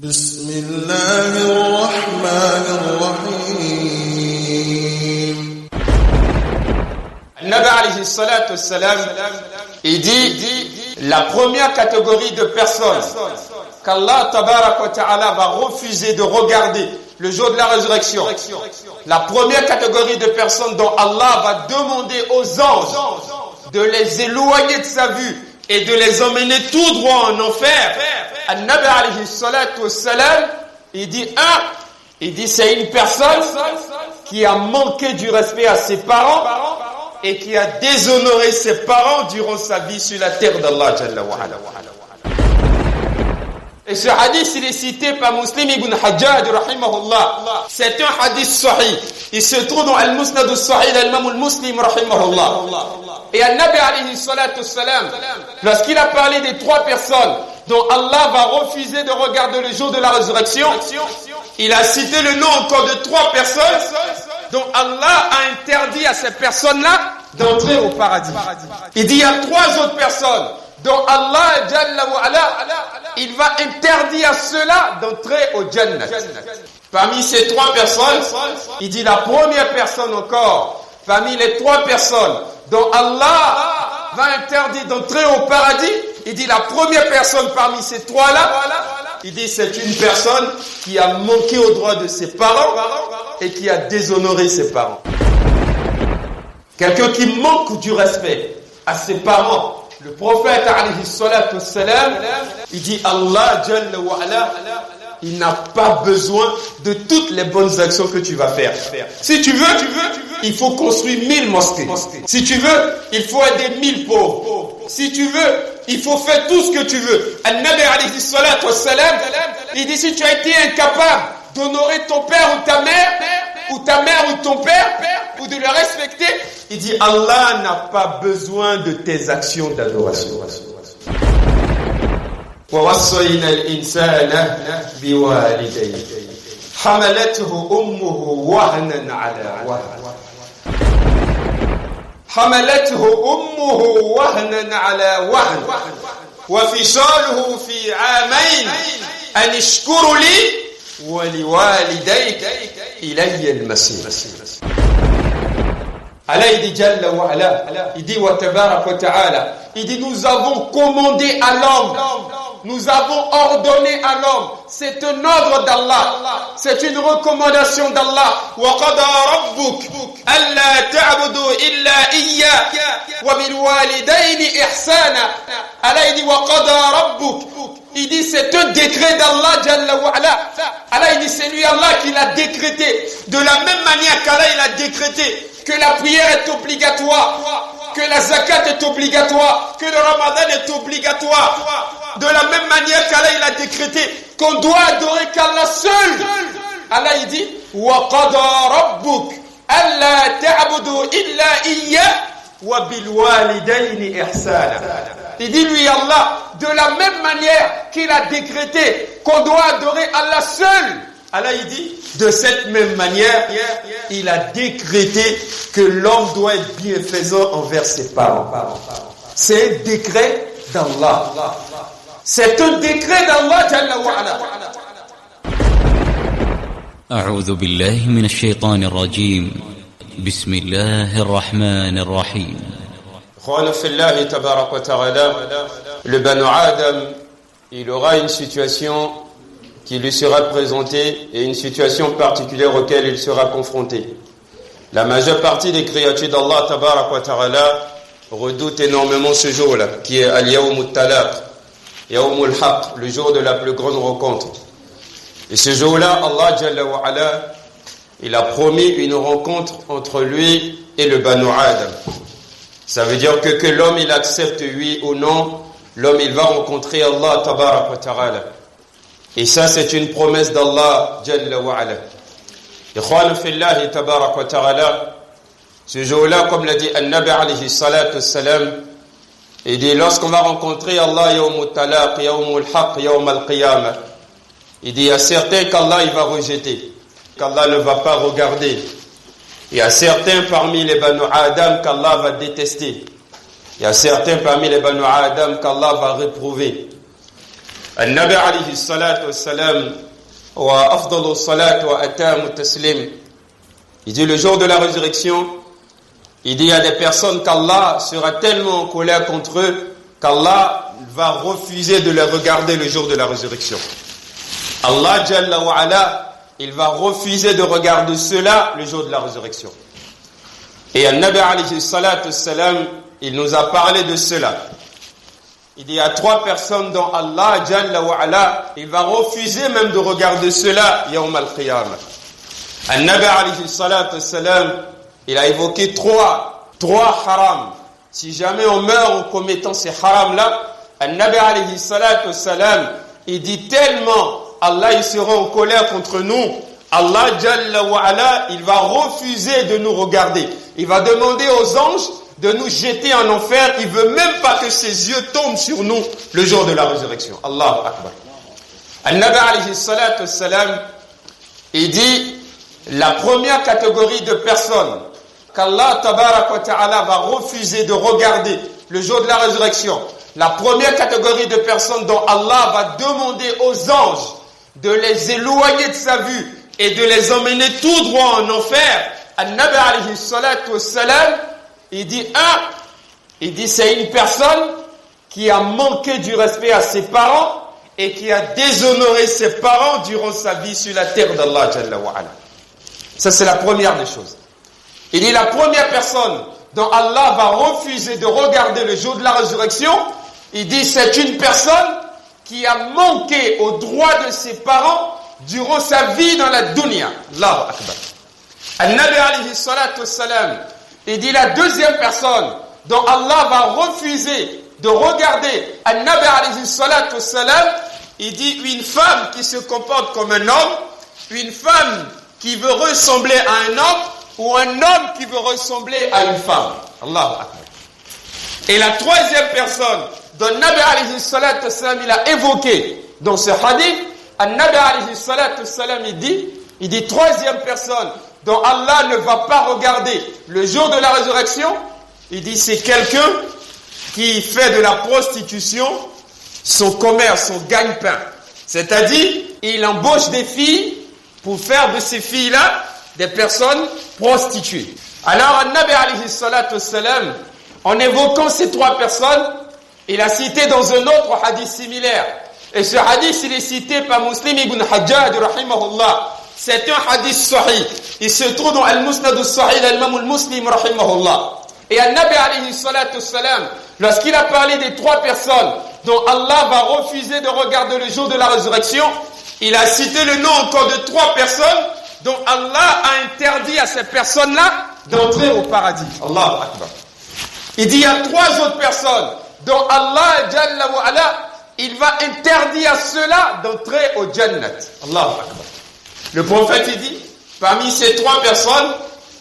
بسم الله الرحمن الرحيم. Nabi alayhi salatu wassalam, il dit la première catégorie de personnes qu'Allah tabarak wa ta'ala va refuser de regarder le jour de la résurrection, la première catégorie de personnes dont Allah va demander aux anges de les éloigner de sa vue et de les emmener tout droit en enfer, Nabi alayhi salatu wassalam, il dit c'est une personne qui a manqué du respect à ses parents et qui a déshonoré ses parents durant sa vie sur la terre d'Allah Jalla wa ala. Et ce hadith, il est cité par Muslim ibn Hajjaj rahimahullah. C'est un hadith sahih. Il se trouve dans Al-Musnad al-Sahih d'Imam al-Muslim rahimahullah. Et Al-Nabi alayhi salatu wassalam, lorsqu'il a parlé des trois personnes dont Allah va refuser de regarder le jour de la résurrection, il a cité le nom encore de trois personnes dont Allah a interdit à ces personnes-là d'entrer au paradis. Il dit il y a trois autres personnes dont Allah Jalla wa ala, il va interdire à ceux-là d'entrer au Jannah. Parmi ces trois personnes, il dit la première personne encore, parmi les trois personnes dont Allah va interdire d'entrer au paradis, il dit la première personne parmi ces trois-là, il dit c'est une personne qui a manqué au droit de ses parents et qui a déshonoré ses parents. Quelqu'un qui manque du respect à ses parents. Le prophète alayhi salatu wassalam, il dit Allah Jalla wa ala, il n'a pas besoin de toutes les bonnes actions que tu vas faire. Si tu veux, il faut construire 1000 mosquées. Si tu veux, il faut aider 1000 pauvres. Si tu veux, il faut faire tout ce que tu veux. Al-Nabi alayhi salatu wassalam, il dit si tu as été incapable d'honorer ton père ou ta mère ou ton père, ou de le respecter, il dit Allah n'a pas besoin de tes actions d'adoration. ووصينا الإنسان بوالديه حملته أمه وهنا على وهن وفصاله في عامين أن اشكر لي ولوالديك إلي المصير. Allah il dit Jalla wa ala, il dit wa tabarak wa ta'ala, il dit nous avons commandé à l'homme, nous avons ordonné à l'homme, c'est un ordre d'Allah, c'est une recommandation d'Allah. Wa qada rabbuk alla ta'budu illa iyyah wa bil walidayni ihsana. Allah il dit wa qada rabbuk, il dit c'est un décret d'Allah Jalla wa ala. Allah il dit c'est lui Allah qui l'a décrété, de la même manière qu'Allah il a décrété que la prière est obligatoire, que la zakat est obligatoire, que le ramadan est obligatoire. De la même manière qu'Allah il a décrété qu'on doit adorer qu'Allah seul. Allah il dit wa qada rabbuk alla ta'budu illa iyyah wa bil walidayni ihsana. Il dit lui Allah, de la même manière qu'il a décrété qu'on doit adorer Allah seul. Allah il dit, de cette même manière, il a décrété que l'homme doit être bienfaisant envers ses parents. C'est un décret d'Allah. C'est un décret d'Allah Jalla wa ala. أعوذ بالله من الشيطان الرجيم بسم الله الرحمن الرحيم. Khwana fillahi tabarak wa ta'ala, le Banu Adam, il aura une situation qui lui sera présentée et une situation particulière auquel il sera confronté. La majeure partie des créatures d'Allah tabarak wa ta'ala redoutent énormément ce jour-là, qui est al-yawmut talaq, yawmul haq, le jour de la plus grande rencontre. Et ce jour-là, Allah Jalla wa ala, il a promis une rencontre entre lui et le Banu Adam. Ça veut dire que l'homme il accepte oui ou non, l'homme il va rencontrer Allah tabarak wa ta'ala. Et ça c'est une promesse d'Allah Jalla wa ala. Ikhwan fillahi tabarak wa ta'ala, ce jour-là, comme l'a dit An-Nabi alayhi salatu wassalam, il dit lorsqu'on va rencontrer Allah yawmut talaq, yawmul haq, yawm al-qiyamah, il dit il y a certains qu'Allah il va rejeter, qu'Allah ne va pas regarder. Il y a certains parmi les Banu Adam qu'Allah va détester. Il y a certains parmi les Banu Adam qu'Allah va réprouver. النبي عليه الصلاة والسلام وأفضل الصلاة وأتم التسليم. Il dit le jour de la résurrection, il dit il y a des personnes qu'Allah sera tellement en colère contre eux qu'Allah va refuser de les regarder le jour de la résurrection. Allah Jalla wa Ala, il va refuser de regarder cela le jour de la résurrection. Et Al-Nabi alayhi salatu salam, il nous a parlé de cela. Il dit, il y a 3 personnes dont Allah Jalla wa Ala, il va refuser même de regarder cela Yawm al-Qiyamah. Al-Nabi alayhi salatu salam, il a évoqué 3 haram. Si jamais on meurt en commettant ces haram-là, Al-Nabi alayhi salatu salam, il dit tellement Allah il sera en colère contre nous, Allah Jalla wa Ala, il va refuser de nous regarder. Il va demander aux anges de nous jeter en enfer. Il veut même pas que ses yeux tombent sur nous le jour de la résurrection. Allahu Akbar. Al-Nabi alayhi salatu salam, il dit la première catégorie de personnes qu'Allah tabarak wa ta'ala va refuser de regarder le jour de la résurrection, la première catégorie de personnes dont Allah va demander aux anges de les éloigner de sa vue et de les emmener tout droit en enfer, Al-Nabi alayhi salatu wassalam, il dit c'est une personne qui a manqué du respect à ses parents et qui a déshonoré ses parents durant sa vie sur la terre d'Allah Jalla wa Ala. Ça c'est la première des choses. Il dit la première personne dont Allah va refuser de regarder le jour de la résurrection, il dit c'est une personne qui a manqué aux droits de ses parents durant sa vie dans la dunya. Allahu Akbar. Al-Nabi alayhi salatu wassalam, il dit la deuxième personne dont Allah va refuser de regarder Al-Nabi alayhi salatu wassalam, il dit une femme qui se comporte comme un homme, une femme qui veut ressembler à un homme, ou un homme qui veut ressembler à une femme. Allahu Akbar. Et la troisième personne dont Nabi alayhi salatu wassalam il a évoqué dans ce hadith, Nabi alayhi salatu wassalam il dit troisième personne dont Allah ne va pas regarder le jour de la résurrection, il dit c'est quelqu'un qui fait de la prostitution son commerce, son gagne-pain. C'est-à-dire, il embauche des filles pour faire de ces filles-là des personnes prostituées. Alors, Nabi alayhi salatu wassalam, en évoquant ces 3 personnes, il a cité dans un autre hadith similaire. Et ce hadith, il est cité par Muslim ibn Hajjaj, rahimahullah. C'est un hadith sahih. Il se trouve dans Al-Musnad al-Sahih d'Al-Imam al-Muslim, rahimahullah. Et Nabi alayhi salatu wassalam, lorsqu'il a parlé des 3 personnes dont Allah va refuser de regarder le jour de la résurrection, il a cité le nom encore de 3 personnes dont Allah a interdit à ces personnes-là d'entrer au paradis. Allahu Akbar. Il dit il y a 3 autres personnes dont Allah Jalla wa Ala, il va interdire à ceux-là d'entrer au Jannat. Allahu Akbar. Le prophète il dit, parmi ces 3 personnes,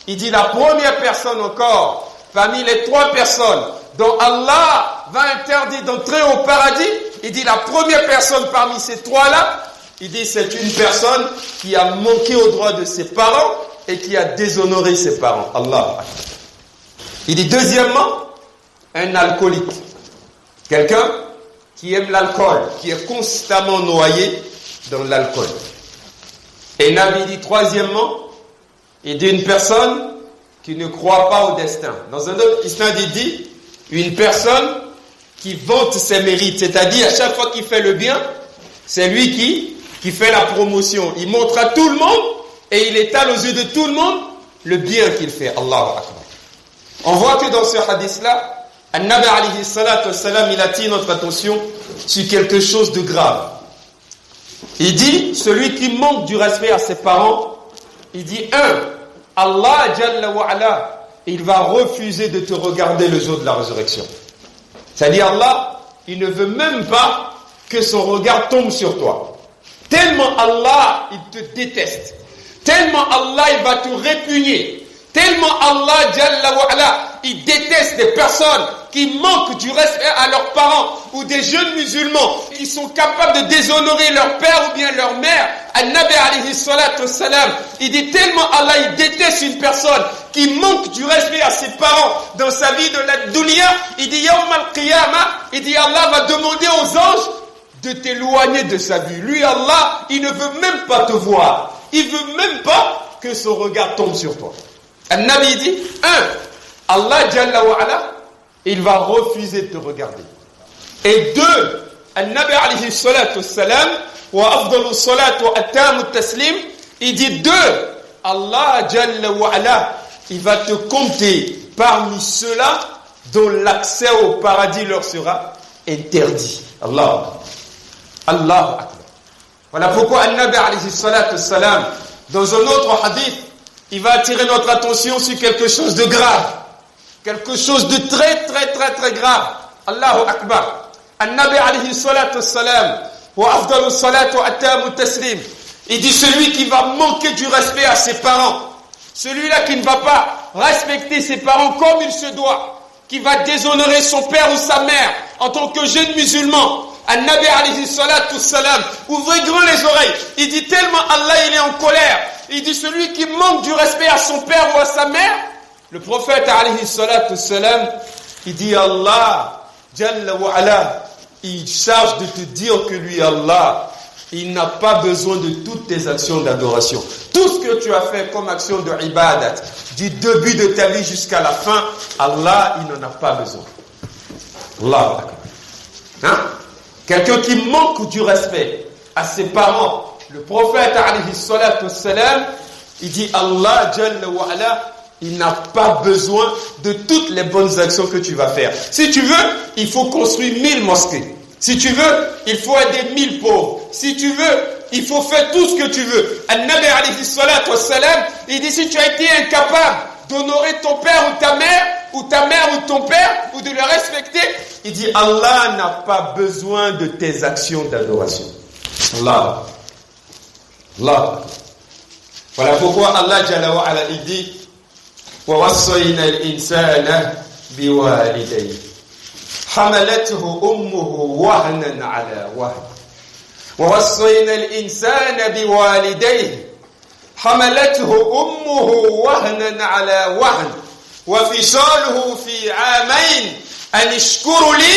il dit la première personne encore, parmi les 3 personnes dont Allah va interdire d'entrer au paradis, il dit la première personne parmi ces 3-là, il dit c'est une personne qui a manqué aux droits de ses parents et qui a déshonoré ses parents. Allah. Il dit deuxièmement, un alcoolique. Quelqu'un qui aime l'alcool, qui est constamment noyé dans l'alcool. Et Nabi dit troisièmement, il dit une personne qui ne croit pas au destin. Dans un autre isnad, il dit une personne qui vante ses mérites, c'est-à-dire à chaque fois qu'il fait le bien, c'est lui qui fait la promotion. Il montre à tout le monde et il étale aux yeux de tout le monde le bien qu'il fait. Allahu Akbar. On voit que dans ce hadith-là, An-Nabi alayhi salatu wassalam, il attire notre attention sur quelque chose de grave. Il dit, celui qui manque du respect à ses parents, il dit, Allah Jalla wa Ala, il va refuser de te regarder le jour de la résurrection. C'est-à-dire Allah, il ne veut même pas que son regard tombe sur toi. Tellement Allah, il te déteste. Tellement Allah, il va te répugner. Tellement Allah Jalla wa Ala, il déteste des personnes qui manquent du respect à leurs parents ou des jeunes musulmans qui sont capables de déshonorer leur père ou bien leur mère. An-Nabi alayhi salatu wassalam, il dit tellement Allah il déteste une personne qui manque du respect à ses parents dans sa vie de la dunya, il dit Yawm al-Qiyamah, il dit Allah va demander aux anges de t'éloigner de sa vue. Lui, Allah, il ne veut même pas te voir. Il veut même pas que son regard tombe sur toi. An-Nabi dit, Allah Jalla wa Ala, il va refuser de te regarder. Et 2, An-Nabi alayhi salatu wassalam, wa afdalu salatu wa attamu taslim, il dit 2, Allah Jalla wa Ala, il va te compter parmi ceux-là dont l'accès au paradis leur sera interdit. Allah Akbar. Voilà pourquoi An-Nabi alayhi salatu wassalam, dans un autre hadith, il va attirer notre attention sur quelque chose de grave. Quelque chose de très grave. Allahu Akbar. An-Nabi alayhi salatu wassalam, wa afdalu salatu wa attamu taslim. Il dit celui qui va manquer du respect à ses parents, celui-là qui ne va pas respecter ses parents comme il se doit, qui va déshonorer son père ou sa mère en tant que jeune musulman. An-Nabi alayhi salatu wassalam, ouvrez grand les oreilles. Il dit tellement Allah il est en colère. Il dit celui qui manque du respect à son père ou à sa mère. Le prophète alayhi salatu wassalam, il dit Allah Jalla wa Ala, il charge de te dire que lui Allah, il n'a pas besoin de toutes tes actions d'adoration. Tout ce que tu as fait comme action de ibadat, du début de ta vie jusqu'à la fin, Allah, il n'en a pas besoin. Allah. Hein? Quelqu'un qui manque du respect à ses parents, le prophète alayhi salatu wassalam, il dit Allah Jalla wa Ala, il n'a pas besoin de toutes les bonnes actions que tu vas faire. Si tu veux, il faut construire 1000 mosquées. Si tu veux, il faut aider 1000 pauvres. Si tu veux, il faut faire tout ce que tu veux. An-Nabi alayhi salatu wassalam, il dit si tu as été incapable d'honorer ton père ou ta mère ou ton père, ou de le respecter, il dit Allah n'a pas besoin de tes actions d'adoration. Allah. Voilà pourquoi Allah Jalla wa Ala il dit وَوَصَّيْنَا الْإِنسَانَ بِوَالِدَيْهِ حَمَلَتْهُ أُمُّهُ وَهْنًا عَلَى وَهْنٍ وَوَصَّيْنَا الْإِنسَانَ بِوَالِدَيْهِ حَمَلَتْهُ أُمُّهُ وَهْنًا عَلَى وَهْنٍ وَفِصَالُهُ فِي عَامَيْنِ أَنِ اشْكُرْ لِي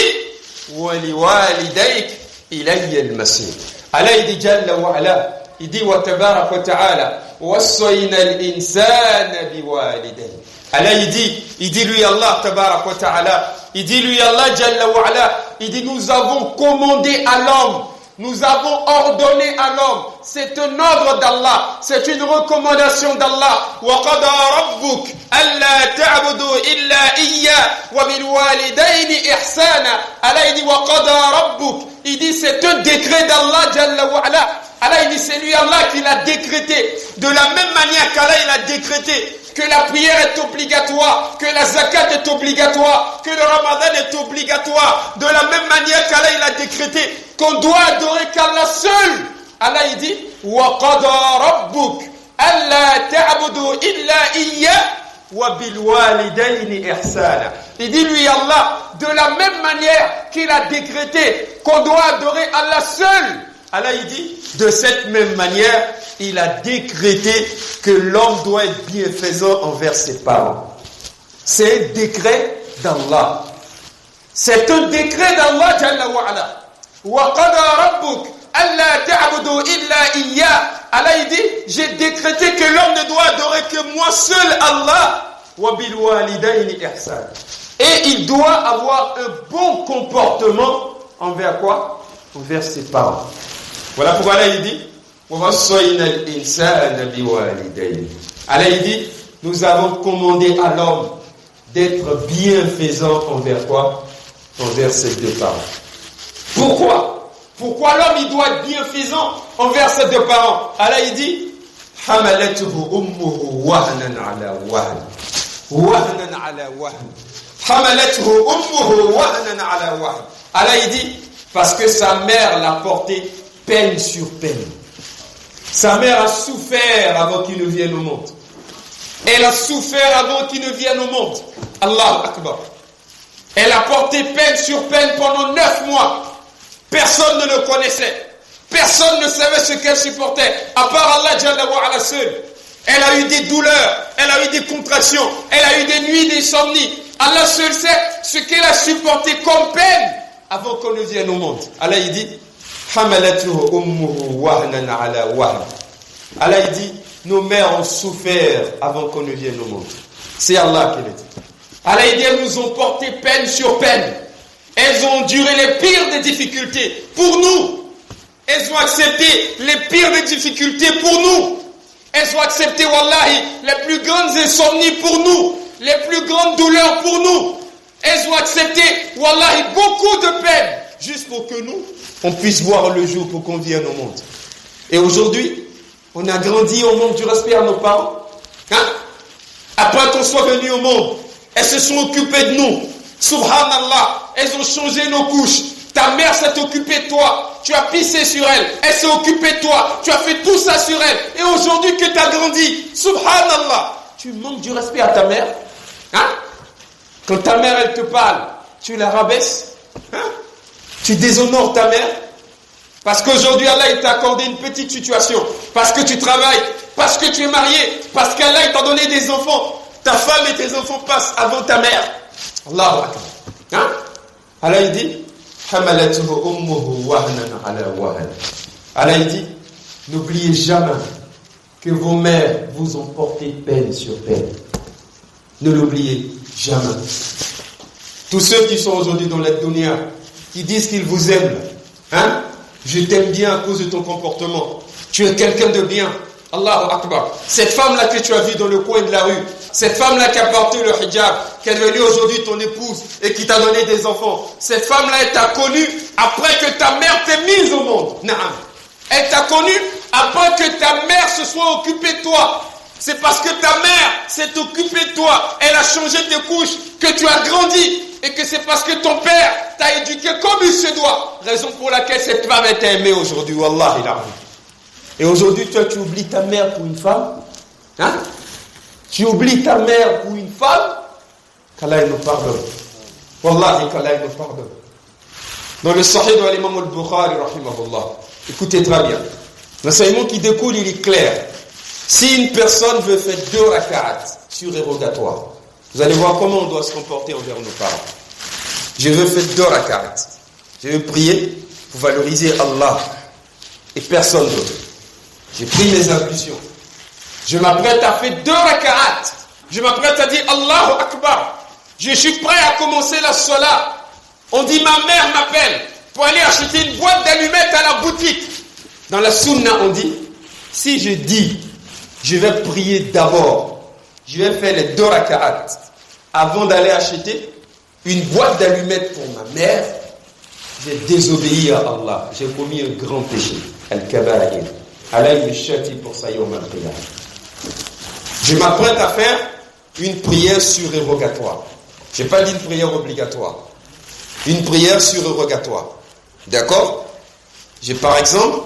وَلِوَالِدَيْكَ إِلَيَّ الْمَصِيرُ. Allah il dit Jalla wa Ala, il dit wa tabarak wa ta'ala وَصَّيْنَا الْإِنسَانَ بِوَالِدَيْهِ. Allah il dit lui Allah tabarak wa ta'ala, il dit lui Allah Jalla wa Ala, il dit nous avons commandé à l'homme, nous avons ordonné à l'homme, c'est un ordre d'Allah, c'est une recommandation d'Allah. وَقَضَى رَبُّكَ أَلَّا تَعْبُدُوا إِلَّا إِيَّاهُ وَبِالْوَالِدَيْنِ إِحْسَانًا. Allah il dit وَقَضَى رَبُّكَ, il dit c'est un décret d'Allah Jalla wa Ala. Allah il dit c'est lui Allah qui l'a décrété. De la même manière qu'Allah il a décrété que la prière est obligatoire, que la zakat est obligatoire, que le ramadan est obligatoire. De la même manière qu'Allah il a décrété qu'on doit adorer qu'Allah seul. Allah il dit وَقَضَى رَبُّكَ أَلَّا تَعْبُدُوا إِلَّا إِيَّاهُ وَبِالْوَالِدَيْنِ إِحْسَانًا. Il dit lui Allah, de la même manière qu'il a décrété qu'on doit adorer Allah seul. Allah il dit, de cette même manière, il a décrété que l'homme doit être bienfaisant envers ses parents. C'est un décret d'Allah. C'est un décret d'Allah Jalla wa Ala. وَقَضَى رَبُّكَ أَلَّا تَعْبُدُوا إِلَّا إِيَّاهُ. Allah il dit, j'ai décrété que l'homme ne doit adorer que moi seul Allah. وَبِالْوَالِدَيْنِ إِحْسَانًا. Et il doit avoir un bon comportement envers quoi? Envers ses parents. Voilà pourquoi Allah il dit وَوَصَّيْنَا الْإِنسَانَ بِوَالِدَيْهِ. Allah il dit nous avons commandé à l'homme d'être bienfaisant envers quoi? Envers ses deux parents. Pourquoi l'homme il doit être bienfaisant envers ses deux parents? Allah il dit حَمَلَتْهُ أُمُّهُ وَهْنًا عَلَى وَهْنٍ وَهْنًا عَلَى وَهْنٍ حَمَلَتْهُ أُمُّهُ وَهْنًا عَلَى وَهْنٍ. Allah il dit parce que sa mère l'a porté peine sur peine. Sa mère a souffert avant qu'il ne vienne au monde. Elle a souffert avant qu'il ne vienne au monde. Allahu Akbar. Elle a porté peine sur peine pendant 9 mois. Personne ne le connaissait. Personne ne savait ce qu'elle supportait, à part Allah Jalla wa Ala seul. Elle a eu des douleurs, elle a eu des contractions, elle a eu des nuits d'insomnie. Allah seul sait ce qu'elle a supporté comme peine avant qu'on ne vienne au monde. Allah il dit Hamalatuhu ummuhu wahnan ala wahn. Allah il dit, nos mères ont souffert avant qu'on ne vienne au monde. C'est Allah qui le dit. Allah il dit, elles nous ont porté peine sur peine. Elles ont enduré les pires des difficultés pour nous. Elles ont accepté les pires des difficultés pour nous. Elles ont accepté, wallahi, les plus grandes insomnies pour nous, les plus grandes douleurs pour nous. Elles ont accepté, wallahi, beaucoup de peine, juste pour que nous, on puisse voir le jour pour qu'on vienne au monde. Et aujourd'hui, on a grandi au monde du respect à nos parents. Après qu'on soit venu au monde, elles se sont occupées de nous. Subhanallah, elles ont changé nos couches. Ta mère s'est occupée de toi. Tu as pissé sur elle. Elle s'est occupée de toi. Tu as fait tout ça sur elle. Et aujourd'hui que tu as grandi, subhanallah, tu manques du respect à ta mère. Quand ta mère, elle te parle, tu la rabaisses. Tu déshonores ta mère. Parce qu'aujourd'hui, Allah, il t'a accordé une petite situation. Parce que tu travailles. Parce que tu es marié. Parce qu'Allah, il t'a donné des enfants. Ta femme et tes enfants passent avant ta mère. Allahu Akbar. Allah, il dit, Hamalatuhu ummuhu wahnan ala wahn. Allah, il dit, n'oubliez jamais que vos mères vous ont porté peine sur peine. Ne l'oubliez jamais. Tous ceux qui sont aujourd'hui dans la dunya, qui disent qu'ils vous aiment, je t'aime bien à cause de ton comportement. Tu es quelqu'un de bien. Allahu Akbar. Cette femme-là que tu as vue dans le coin de la rue, cette femme-là qui a porté le hijab, qui est devenue aujourd'hui ton épouse et qui t'a donné des enfants, cette femme-là, elle t'a connu après que ta mère t'ait mise au monde. Naam. Elle t'a connu après que ta mère se soit occupée de toi. C'est parce que ta mère s'est occupée de toi, elle a changé tes couches, que tu as grandi, et que c'est parce que ton père t'a éduqué comme il se doit. Raison pour laquelle cette femme t'a aimé aujourd'hui. Wallahi la. Et aujourd'hui, toi, tu oublies ta mère pour une femme. Tu oublies ta mère pour une femme. Qu'Allah nous pardonne. Wallahi, qu'Allah nous pardonne. Dans le Sahih de l'imam al-Bukhari, rahimahullah, écoutez très bien. L'enseignement qui découle, il est clair. Si une personne veut faire 2 rak'at surérogatoires, vous allez voir comment on doit se comporter envers nos parents. Je veux faire 2 rak'at. Je veux prier pour valoriser Allah et personne d'autre. J'ai pris mes impulsions. Je m'apprête à faire 2 rak'at. Je m'apprête à dire Allahu Akbar. Je suis prêt à commencer la salat. On dit ma mère m'appelle pour aller acheter une boîte d'allumettes à la boutique. Dans la sunna, on dit, si je dis, je vais prier d'abord, je vais faire les 2 rak'at avant d'aller acheter une boîte d'allumettes pour ma mère, j'ai désobéi à Allah. J'ai commis un grand péché. Al-Kaba'ir. Allah me châtie pour ça yawm al-qiyamah. Je m'apprête à faire une prière surérogatoire. Je n'ai pas dit une prière obligatoire. Une prière surérogatoire. D'accord? Par exemple,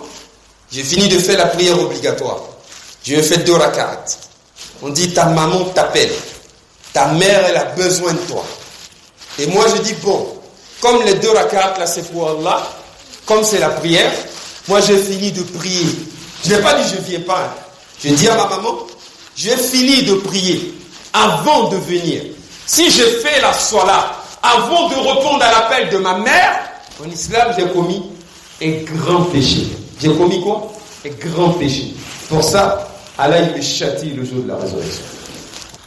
j'ai fini de faire la prière obligatoire. Je vais faire 2 rak'at. On dit ta maman t'appelle. Ta mère, elle a besoin de toi. Et moi, je dis bon, comme les 2 rak'at là, c'est pour Allah, comme c'est la prière, moi, j'ai fini de prier. Je n'ai pas dit je ne viens pas. Je dis à ma maman, j'ai fini de prier avant de venir. Si je fais la salat avant de répondre à l'appel de ma mère, en islam, j'ai commis un grand péché. J'ai commis quoi? Un grand péché. Pour ça, Allah il me châtie le jour de la résurrection.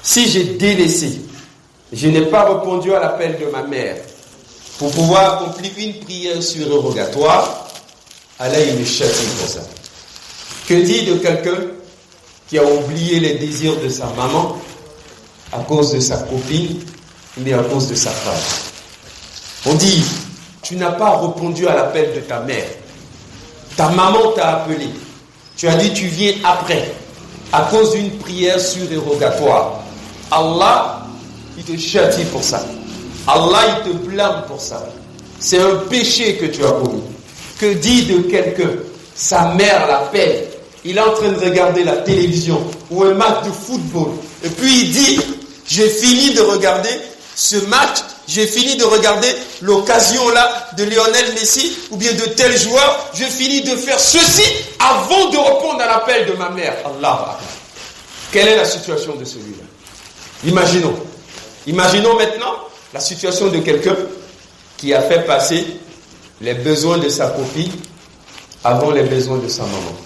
Si j'ai délaissé, je n'ai pas répondu à l'appel de ma mère pour pouvoir accomplir une prière surérogatoire, Allah il me châtie pour ça. Que dit de quelqu'un qui a oublié les désirs de sa maman à cause de sa copine, mais à cause de sa femme? On dit, tu n'as pas répondu à l'appel de ta mère. Ta maman t'a appelé. Tu as dit, tu viens après, à cause d'une prière surérogatoire. Allah, il te châtie pour ça. Allah, il te blâme pour ça. C'est un péché que tu as commis. Que dit de quelqu'un? Sa mère l'appelle. Il est en train de regarder la télévision ou un match de football. Et puis il dit, j'ai fini de regarder ce match, j'ai fini de regarder l'occasion là de Lionel Messi ou bien de tel joueur, j'ai fini de faire ceci avant de répondre à l'appel de ma mère. Allah. Quelle est la situation de celui-là? Imaginons maintenant la situation de quelqu'un qui a fait passer les besoins de sa copine avant les besoins de sa maman?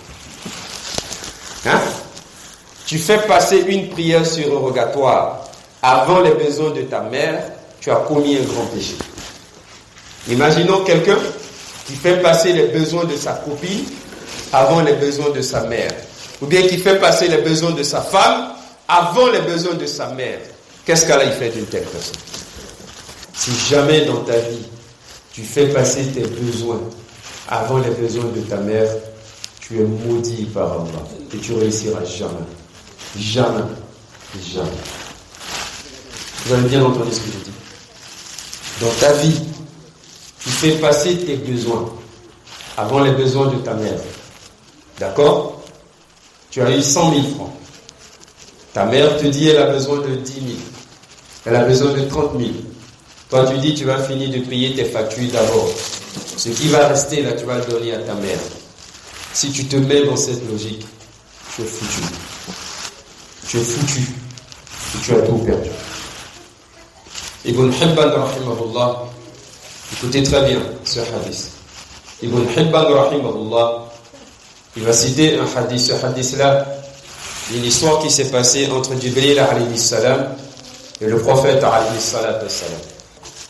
Hein? Tu fais passer une prière surrogatoire avant les besoins de ta mère, tu as commis un grand péché. Imaginons quelqu'un qui fait passer les besoins de sa copine avant les besoins de sa mère. Ou bien qui fait passer les besoins de sa femme avant les besoins de sa mère. Qu'est-ce qu'Allah il fait d'une telle personne? Si jamais dans ta vie, tu fais passer tes besoins avant les besoins de ta mère, tu es maudit par Allah. Et tu réussiras jamais. Jamais. Jamais. Vous avez bien entendu ce que je dis. Dans ta vie, tu fais passer tes besoins avant les besoins de ta mère. D'accord? Tu as eu 100 000 francs. Ta mère te dit elle a besoin de 10 000. Elle a besoin de 30 000. Toi, tu dis tu vas finir de payer tes factures d'abord. Ce qui va rester là, tu vas le donner à ta mère. Si tu te mets dans cette logique, tu es foutu. Tu es foutu. Et tu as tout perdu. Ibn Hibban rahimahullah, écoutez très bien ce hadith. Ibn Hibban rahimahullah, il va citer un hadith. Ce hadith-là, une histoire qui s'est passée entre Jibril alayhi salam et le prophète alayhi salam.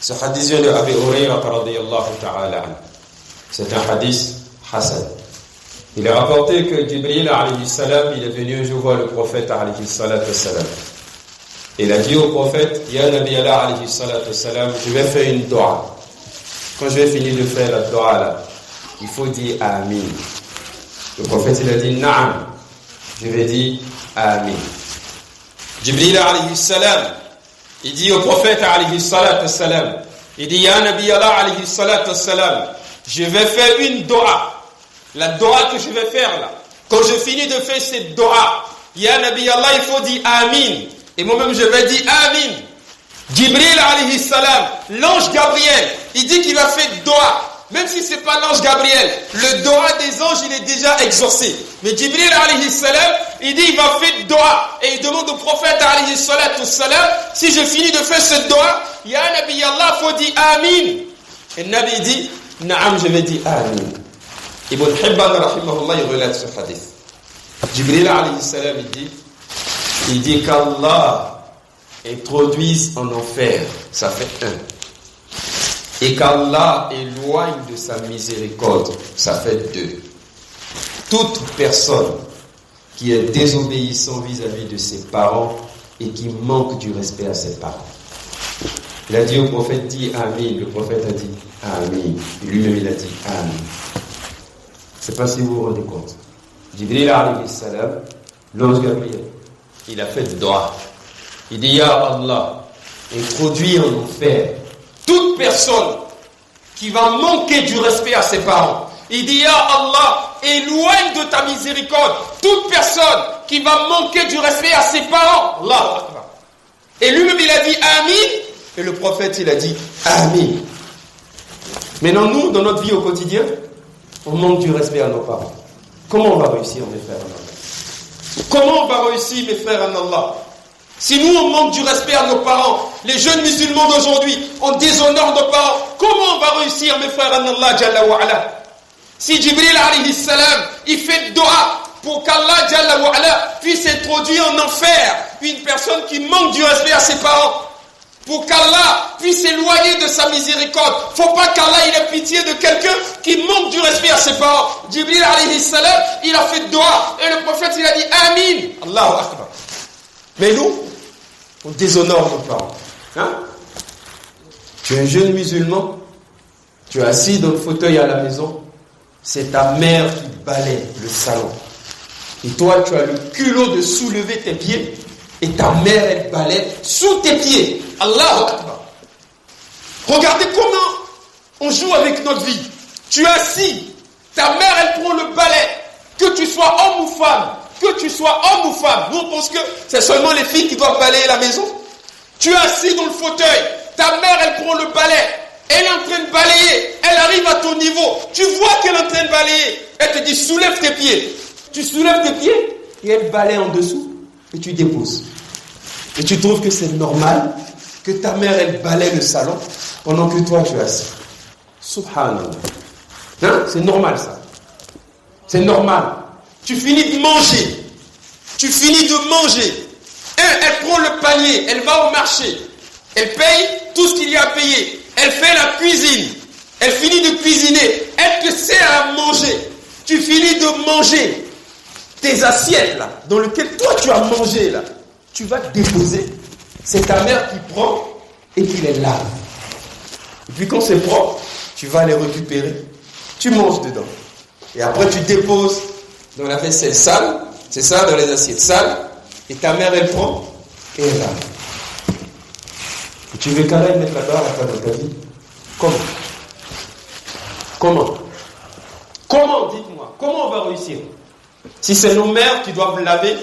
Ce hadith vient de Abi Hurayra radiyallahu ta'ala anhu. C'est un hadith hasan. Il est rapporté que Jibril alayhi salam, il est venu un jour voir le prophète alayhi salam. Il a dit au prophète, Ya Nabi Allah alayhi salam, je vais faire une dua. Quand je vais finir de faire la dua là, il faut dire Amin. Le prophète il a dit Naam. Je vais dire Amin. Jibril alayhi salam, il dit au prophète alayhi salam, il dit Ya Nabi Allah alayhi salam, je vais faire une dua. La dua que je vais faire là, quand je finis de faire cette dua, Ya Nabi Allah, il faut dire Amin. Et moi-même je vais dire Amin. Jibril alayhi salam, l'ange Gabriel, il dit qu'il va faire dua. Même si c'est pas l'ange Gabriel, le dua des anges il est déjà exaucé. Mais Jibril alayhi salam, il dit il va faire dua. Et il demande au prophète alayhi salam, si je finis de faire cette dua, Ya Nabi Allah, faut dire Amin. Et le Nabi dit, Naam, je vais dire Amin. Ibn Hibban rahimahullah, il relate ce hadith. Jibril alayhi salam, il dit qu'Allah introduise en enfer, ça fait 1. Et qu'Allah éloigne de sa miséricorde, ça fait 2. Toute personne qui est désobéissant vis-à-vis de ses parents et qui manque du respect à ses parents. Il a dit au prophète, dis Amin. Le prophète a dit Amin. Et lui-même il a dit Amin. Je ne sais pas si vous vous rendez compte. Jibril alayhi salam, l'ange Gabriel, il a fait dua. Il dit Ya Allah, introduis en enfer toute personne qui va manquer du respect à ses parents. Il dit Ya Allah, éloigne de ta miséricorde toute personne qui va manquer du respect à ses parents. Allahu Akbar. Et lui-même il a dit Amin. Et le prophète il a dit Amin. Maintenant nous, dans notre vie au quotidien, on manque du respect à nos parents. Comment on va réussir, mes frères en Allah? Comment on va réussir, mes frères en Allah? Si nous, on manque du respect à nos parents, les jeunes musulmans d'aujourd'hui, on déshonore nos parents, comment on va réussir, mes frères en Allah, Jalla wa ala? Si Jibril alayhi salam, il fait dua pour qu'Allah, Jalla wa ala, puisse introduire en enfer une personne qui manque du respect à ses parents, pour qu'Allah puisse s'éloigner de sa miséricorde. Faut pas qu'Allah il ait pitié de quelqu'un qui manque du respect à ses parents. Jibril alayhi salam, il a fait dua et le prophète il a dit Amin. Allahu Akbar. Mais nous, on déshonore nos parents. Hein? Tu es un jeune musulman, tu es assis dans le fauteuil à la maison, c'est ta mère qui balaie le salon. Et toi, tu as le culot de soulever tes pieds et ta mère, elle balaie sous tes pieds. Allahu Akbar. Regardez comment on joue avec notre vie. Tu es assis, ta mère, elle prend le balai. Que tu sois homme ou femme, nous on pense que c'est seulement les filles qui doivent balayer la maison. Tu es assis dans le fauteuil, ta mère, elle prend le balai. Elle est en train de balayer, elle arrive à ton niveau. Tu vois qu'elle est en train de balayer. Elle te dit, soulève tes pieds. Tu soulèves tes pieds et elle balaye en dessous et tu déposes. Et tu trouves que c'est normal que ta mère, elle balaye le salon pendant que toi, tu es assis. Subhanallah. Hein? C'est normal ça. C'est normal. Tu finis de manger. Elle prend le panier, elle va au marché. Elle paye tout ce qu'il y a à payer. Elle fait la cuisine. Elle finit de cuisiner. Elle te sert à manger. Tu finis de manger. Tes assiettes là, dans lesquelles toi tu as mangé là, tu vas te déposer. C'est ta mère qui prend et qui les lave. Et puis quand c'est propre, tu vas les récupérer. Tu manges dedans. Et après tu déposes dans la vaisselle sale. C'est ça, dans les assiettes sales. Et ta mère elle prend et elle lave. Et tu veux qu'elle aille mettre la barre à ta vie? Comment, dites-moi, comment on va réussir? Si c'est nos mères qui doivent laver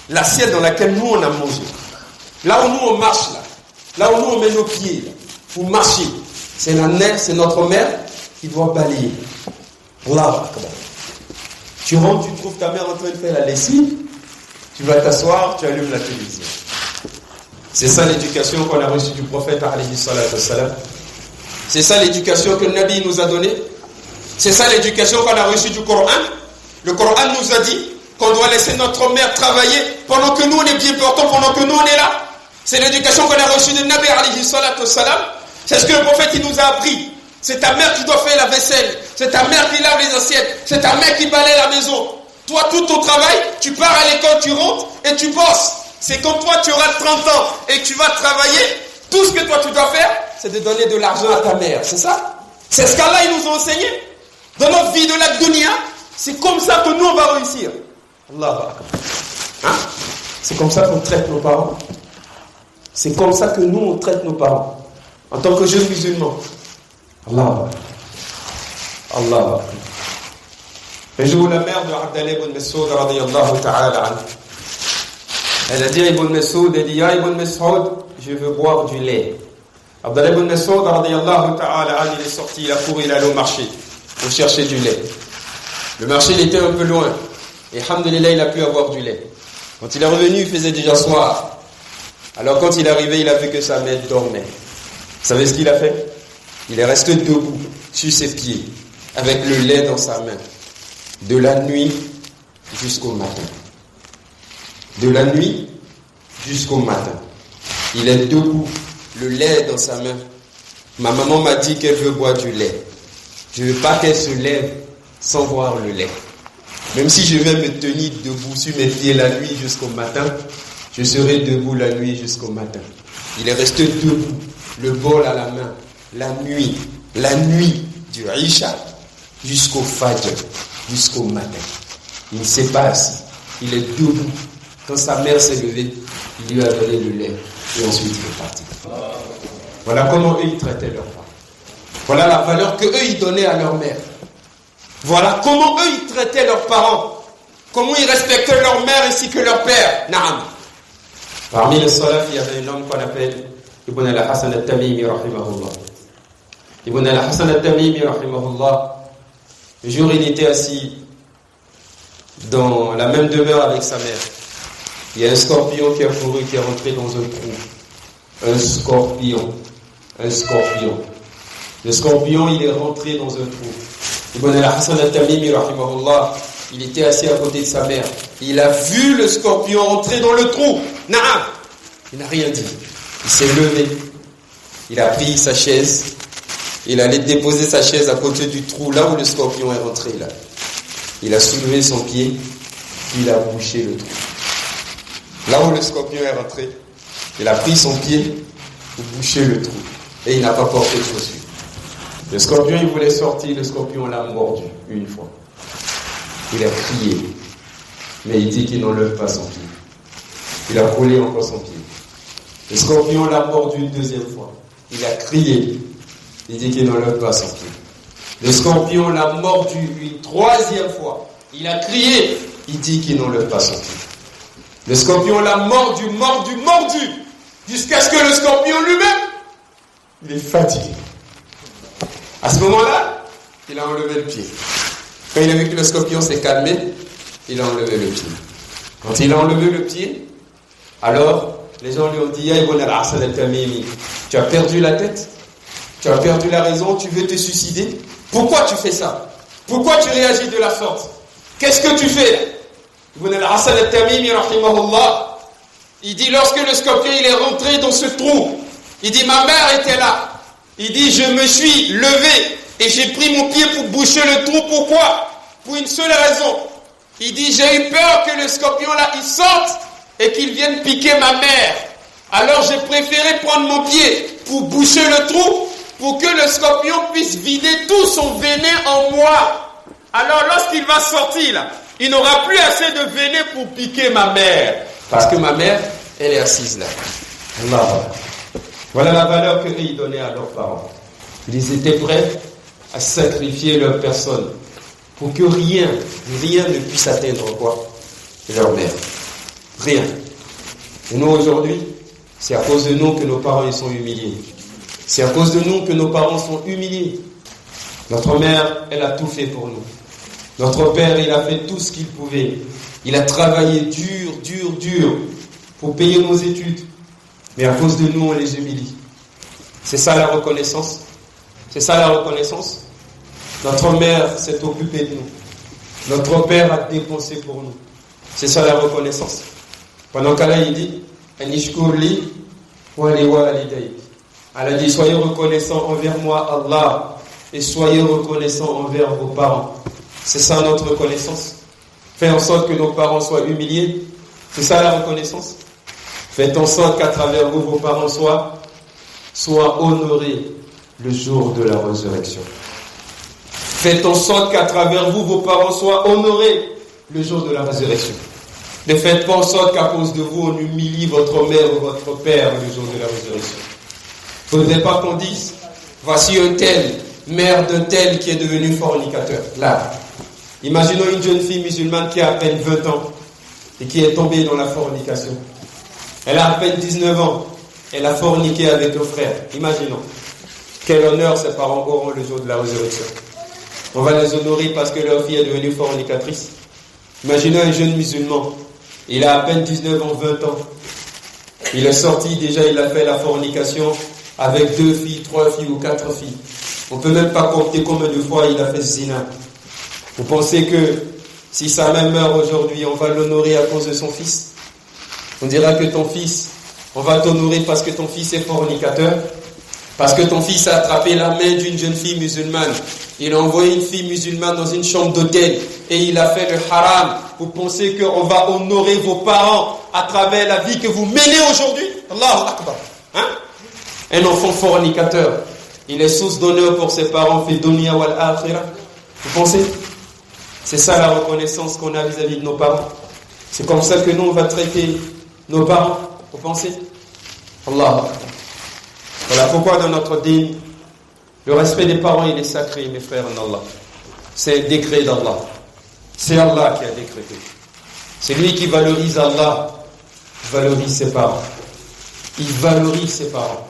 l'assiette dans laquelle nous on a mangé. Là où nous on marche là où nous on met nos pieds, là, pour marcher, c'est notre mère qui doit balayer. Allah Akbar. Tu rentres, tu trouves ta mère en train de faire la lessive, tu vas t'asseoir, tu allumes la télévision. C'est ça l'éducation qu'on a reçue du prophète alayhi salatu wassalam. C'est ça l'éducation que le Nabi nous a donnée. C'est ça l'éducation qu'on a reçue du Coran. Le Coran nous a dit qu'on doit laisser notre mère travailler pendant que nous on est bien portants, pendant que nous on est là. C'est l'éducation qu'on a reçue du Nabi alayhi salatu wassalam. C'est ce que le prophète il nous a appris. C'est ta mère qui doit faire la vaisselle. C'est ta mère qui lave les assiettes. C'est ta mère qui balaye la maison. Toi, tout ton travail, tu pars à l'école, tu rentres et tu bosses. C'est quand toi, tu auras 30 ans et que tu vas travailler, tout ce que toi, tu dois faire, c'est de donner de l'argent à ta mère. C'est ça? C'est ce qu'Allah il nous a enseigné. Dans notre vie de la dunya, c'est comme ça que nous, on va réussir. Allah Akbar. C'est comme ça qu'on traite nos parents. C'est comme ça que nous, on traite nos parents. En tant que jeunes musulmans. Allah. Un jour, la mère de Abdallah ibn Mas'ud radiyallahu ta'ala anhu, elle a dit à Ibn Mas'ud, elle dit, ya Ibn Mas'ud, je veux boire du lait. Abdallah ibn Mas'ud radiyallahu ta'ala anhu, il est sorti, il a couru, il allait au marché pour chercher du lait. Le marché, il était un peu loin. Et alhamdulillah, il a pu avoir du lait. Quand il est revenu, il faisait déjà soir. Alors quand il est arrivé, il a vu que sa mère dormait. Vous savez ce qu'il a fait? Il est resté debout, sur ses pieds, avec le lait dans sa main. De la nuit jusqu'au matin. De la nuit jusqu'au matin. Il est debout, le lait dans sa main. Ma maman m'a dit qu'elle veut boire du lait. Je ne veux pas qu'elle se lève sans boire le lait. Même si je vais me tenir debout sur mes pieds la nuit jusqu'au matin, je serai debout la nuit jusqu'au matin. Il est resté debout, le bol à la main, la nuit du Isha jusqu'au Fajr, jusqu'au matin. Il ne s'est pas assis. Il est debout. Quand sa mère s'est levée, il lui a donné le lait et ensuite il est parti. Voilà comment eux ils traitaient leurs parents. Voilà la valeur que eux ils donnaient à leur mère. Voilà comment eux ils traitaient leurs parents. Comment ils respectaient leur mère ainsi que leur père. Naam. Parmi les salaf, il y avait un homme qu'on appelle Ibn al-Hasan al-Tamimi rahimahullah. Ibn al-Hasan al-Tamimi rahimahullah. Un jour il était assis dans la même demeure avec sa mère. Il y a un scorpion qui a couru, qui est rentré dans un trou. Un scorpion. Le scorpion, il est rentré dans un trou. Ibn al-Hasan al-Tamimi rahimahullah, il était assis à côté de sa mère. Il a vu le scorpion rentrer dans le trou. Naam. Il n'a rien dit. Il s'est levé. Il a pris sa chaise. Il allait déposer sa chaise à côté du trou, là où le scorpion est rentré, là. Il a soulevé son pied, puis il a bouché le trou. Là où le scorpion est rentré, il a pris son pied pour boucher le trou. Et il n'a pas porté de chaussures. Le scorpion, il voulait sortir, le scorpion l'a mordu une fois. Il a crié. Mais il dit qu'il n'enlève pas son pied. Il a collé encore son pied. Le scorpion l'a mordu une deuxième fois. Il a crié. Il dit qu'il n'enlève pas son pied. Le scorpion l'a mordu une troisième fois. Il a crié. Il dit qu'il n'enlève pas son pied. Le scorpion l'a mordu. Jusqu'à ce que le scorpion lui-même, il est fatigué. À ce moment-là, il a enlevé le pied. Quand il a vu que le scorpion s'est calmé, il a enlevé le pied. Quand il a enlevé le pied, alors les gens lui ont dit, Ibn al-Hasan al-Tamimi, tu as perdu la tête? Tu as perdu la raison? Tu veux te suicider? Pourquoi tu fais ça? Pourquoi tu réagis de la sorte? qu'est-ce que tu fais là? Ibn al-Hasan al-Tamimi, rahimahullah, il dit, lorsque le scorpion il est rentré dans ce trou, il dit, ma mère était là. Il dit, je me suis levé et j'ai pris mon pied pour boucher le trou. Pourquoi? Pour une seule raison. Il dit, j'ai eu peur que le scorpion là, il sorte et qu'il vienne piquer ma mère. Alors j'ai préféré prendre mon pied pour boucher le trou, pour que le scorpion puisse vider tout son venin en moi. Alors lorsqu'il va sortir là, il n'aura plus assez de venin pour piquer ma mère. Parce que ma mère, elle est assise là. Allah. Voilà la valeur qu'ils donnaient à leurs parents. Ils étaient prêts à sacrifier leur personne pour que rien ne puisse atteindre quoi? Leur mère. Rien. Et nous aujourd'hui, c'est à cause de nous que nos parents ils sont humiliés. C'est à cause de nous que nos parents sont humiliés. Notre mère, elle a tout fait pour nous. Notre père, il a fait tout ce qu'il pouvait. Il a travaillé dur pour payer nos études. Mais à cause de nous, on les humilie. C'est ça la reconnaissance. C'est ça la reconnaissance. Notre mère s'est occupée de nous. Notre père a dépensé pour nous. C'est ça la reconnaissance. Pendant qu'Allah il dit, Allah dit, soyez reconnaissants envers moi, Allah, et soyez reconnaissants envers vos parents. C'est ça notre reconnaissance. Faites en sorte que nos parents soient humiliés. C'est ça la reconnaissance. Faites en sorte qu'à travers vous, vos parents soient honorés le jour de la résurrection. Faites en sorte qu'à travers vous, vos parents soient honorés le jour de la résurrection. Ne faites pas en sorte qu'à cause de vous, on humilie votre mère ou votre père le jour de la résurrection. Il ne faudrait pas qu'on dise, voici un tel, mère d'un tel qui est devenu fornicateur. Là, imaginons une jeune fille musulmane qui a à peine 20 ans et qui est tombée dans la fornication. Elle a à peine 19 ans. Elle a forniqué avec un frère. Imaginons. Quel honneur ses parents auront le jour de la résurrection. On va les honorer parce que leur fille est devenue fornicatrice. Imaginons un jeune musulman. Il a à peine 19 ans, 20 ans. Il est sorti déjà, il a fait la fornication avec 2 filles, 3 filles ou 4 filles. On ne peut même pas compter combien de fois il a fait zina. Vous pensez que si sa mère meurt aujourd'hui, on va l'honorer à cause de son fils? On dira que ton fils, on va t'honorer parce que ton fils est fornicateur, parce que ton fils a attrapé la main d'une jeune fille musulmane. Il a envoyé une fille musulmane dans une chambre d'hôtel et il a fait le haram. Vous pensez qu'on va honorer vos parents à travers la vie que vous menez aujourd'hui? Allahu Akbar. Hein? Un enfant fornicateur, il est source d'honneur pour ses parents, fi dunya wal akhirah. Vous pensez? C'est ça la reconnaissance qu'on a vis-à-vis de nos parents. C'est comme ça que nous on va traiter nos parents. Vous pensez? Allah. Voilà pourquoi dans notre dîme, le respect des parents il est sacré, mes frères en Allah. C'est un décret d'Allah. C'est Allah qui a décrété. C'est lui qui valorise Allah, valorise ses parents. Il valorise ses parents.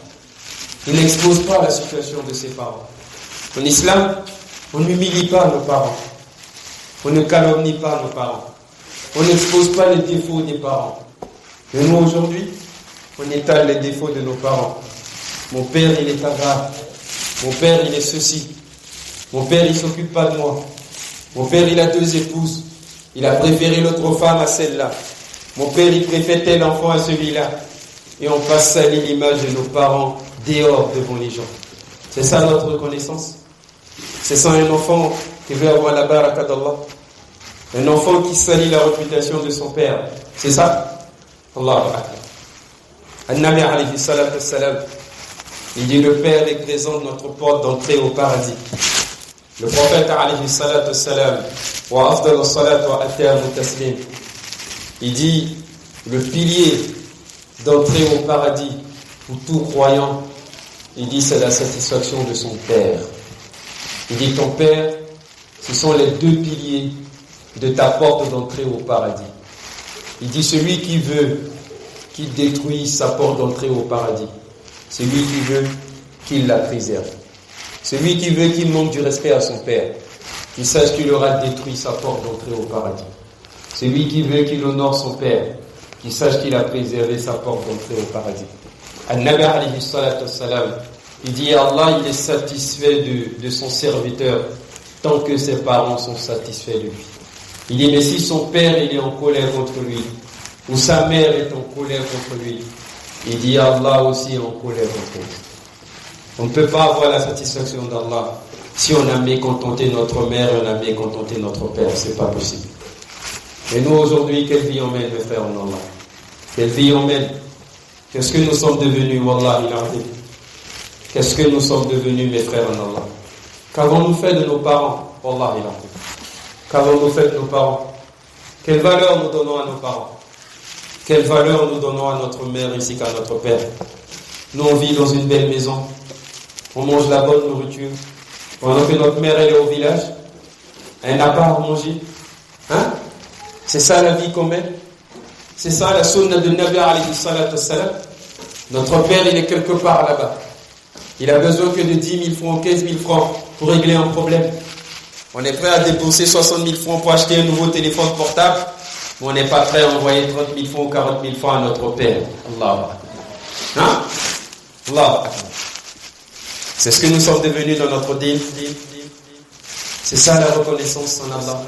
Il n'expose pas la situation de ses parents. En islam, on n'humilie pas nos parents. On ne calomnie pas nos parents. On n'expose pas les défauts des parents. Mais nous aujourd'hui, on étale les défauts de nos parents. Mon père, il est avare. Mon père, il est ceci. Mon père, il ne s'occupe pas de moi. Mon père, il a 2 épouses. Il a préféré l'autre femme à celle-là. Mon père, il préfère tel enfant à celui-là. Et on passe salir l'image de nos parents dehors devant les gens. C'est ça notre reconnaissance. C'est ça un enfant qui veut avoir la baraka d'Allah. Un enfant qui salit la réputation de son père. C'est ça? Allahu Akbar. An-Nabi alayhi salatu wassalam, il dit le Père est présent de notre porte d'entrée au paradis. Le prophète alayhi salatu wassalam, wa afdal salatu wa atam taslim, il dit le pilier d'entrée au paradis pour tout croyant, il dit c'est la satisfaction de son Père. Il dit ton Père, ce sont les 2 piliers de ta porte d'entrée au paradis. Il dit celui qui veut qu'il détruise sa porte d'entrée au paradis, c'est lui qui veut qu'il la préserve. Celui qui veut qu'il manque du respect à son Père, qu'il sache qu'il aura détruit sa porte d'entrée au paradis. Celui qui veut qu'il honore son Père, qu'il sache qu'il a préservé sa porte d'entrée au paradis. An-Nabi alayhi salatu wassalam, il dit Allah, il est satisfait de son serviteur tant que ses parents sont satisfaits de lui. Il dit, mais si son père il est en colère contre lui, ou sa mère est en colère contre lui, il dit, Allah aussi est en colère contre lui. On ne peut pas avoir la satisfaction d'Allah si on a mécontenté notre mère et on a mécontenté notre père. C'est pas possible. Et nous aujourd'hui, quelle vie on mène, mes frères en Allah? Quelle vie on mène? Qu'est-ce que nous sommes devenus, Wallah il a dit. Qu'est-ce que nous sommes devenus, mes frères en Allah? Qu'avons-nous fait de nos parents? Wallah il a dit. Qu'avons-nous fait de nos parents? Quelle valeur nous donnons à nos parents? Quelle valeur nous donnons à notre mère ainsi qu'à notre père? Nous, on vit dans une belle maison. On mange la bonne nourriture. Pendant que notre mère, elle est au village, elle n'a pas à manger. Hein? C'est ça la vie qu'on mène? C'est ça la sunna de Nabi alayhi salatu wassalam? Notre père, il est quelque part là-bas. Il a besoin que de 10 000 francs, 15 000 francs pour régler un problème. On est prêt à débourser 60 000 francs pour acheter un nouveau téléphone portable, mais on n'est pas prêt à envoyer 30 000 francs ou 40 000 francs à notre père. Allah. Hein? Allah. C'est ce que nous sommes devenus dans notre dîme. C'est ça la reconnaissance en Allah.